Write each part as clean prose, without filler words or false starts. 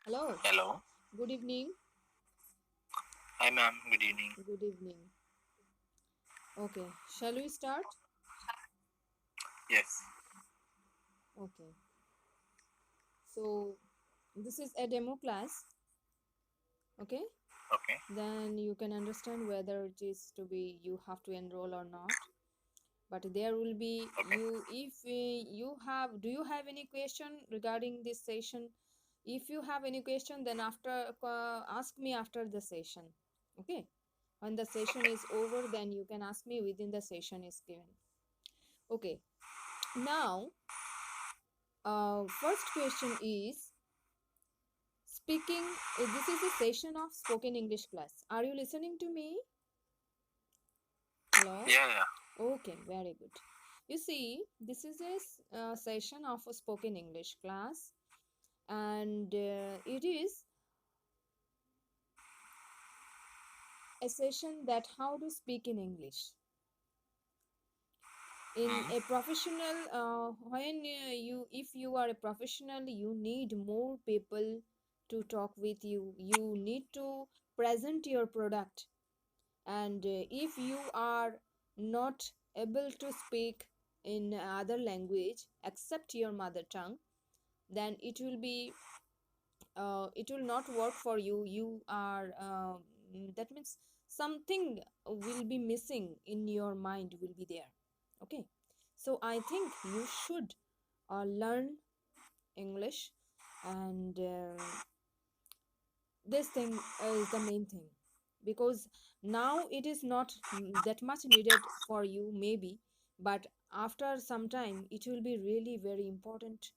Hello, Hello. good evening. Hi, ma'am. Good evening. Good evening. Okay, shall we start? Yes. Okay, so this is a demo class. Okay, Okay. then you can understand whether it is to be you have to enroll or not. But there will be Okay. you if you have. Do you have any question regarding this session? If you have any question, then after ask me after the session. Okay, when the session Okay. is over, then you can ask me within the session is given. Okay, now first question is speaking. This is a session of spoken English class. Are you listening to me? Hello? Yeah. Yeah. Okay, very good. You see, this is a session of a spoken English class, and it is a session that how to speak in English. In Hmm. a professional, when if you are a professional, you need more people to talk with you. You need to present your product, and if you are not able to speak in other language except your mother tongue, then it will not work for you. You are that means something will be missing in your mind will be there. Okay, so I think you should learn English, and this thing is the main thing, because now it is not that much needed for you maybe, but after some time it will be really very important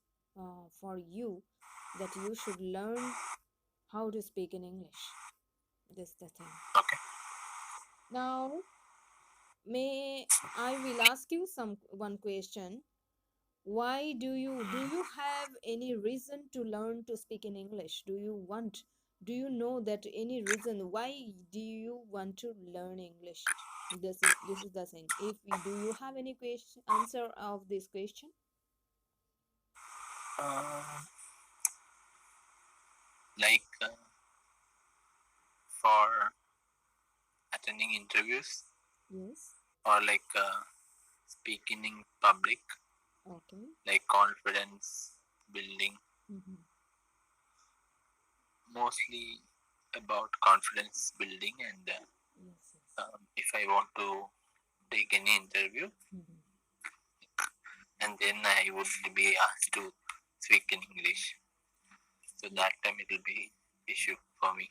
for you, that you should learn how to speak in English. This the thing. Okay. Now, may I will ask you some one question. Why do you have any reason to learn to speak in English? Do you know that any reason why do you want to learn English? This is the thing. If do you have any question answer of this question? Uh, like for attending interviews Yes. or speaking in public, Okay. like confidence building, Mm-hmm. mostly about confidence building. And Yes, yes. if I want to take any interview, Mm-hmm. and then I would be asked to speak in English, so Yeah. that time it will be issue for me.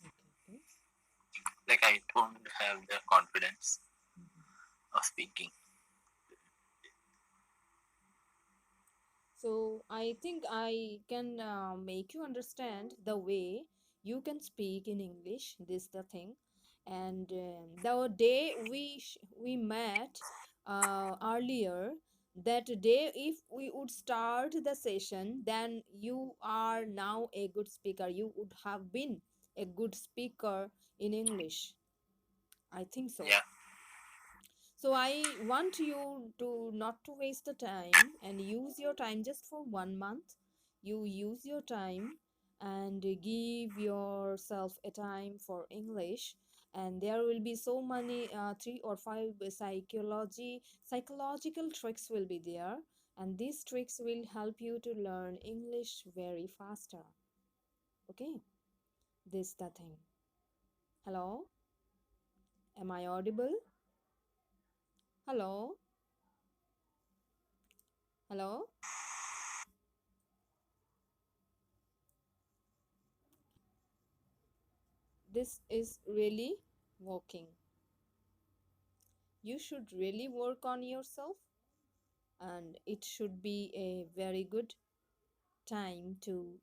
Okay, okay. Like I don't have the confidence Mm-hmm. of speaking. So I think I can make you understand the way you can speak in English. This the thing, and the day we met earlier, that day if we would start the session, then you are now a good speaker. You would have been a good speaker in English. I think so. Yeah. So I want you to not to waste the time and use your time just for 1 month. You use your time and give yourself a time for English, and there will be so many 3 or 5 psychological tricks will be there, and these tricks will help you to learn English very faster. Okay, this the thing. Hello, am I audible? Hello, hello. This is really working. You should really work on yourself, and it should be a very good time to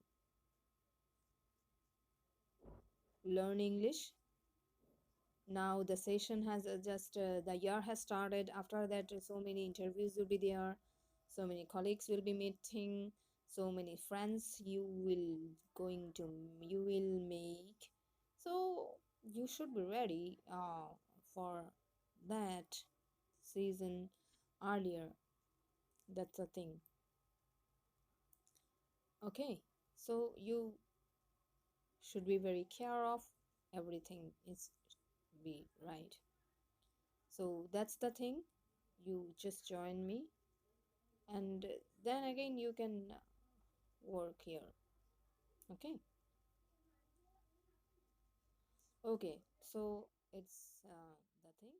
learn English. Now the session has just the year has started. After that, so many interviews will be there, so many colleagues will be meeting, so many friends you will make. So you should be ready for that season earlier. That's the thing. Okay, so you should be very care of. Everything is be right. So that's the thing. You just join me, and then again you can work here. Okay. Okay, so it's the thing.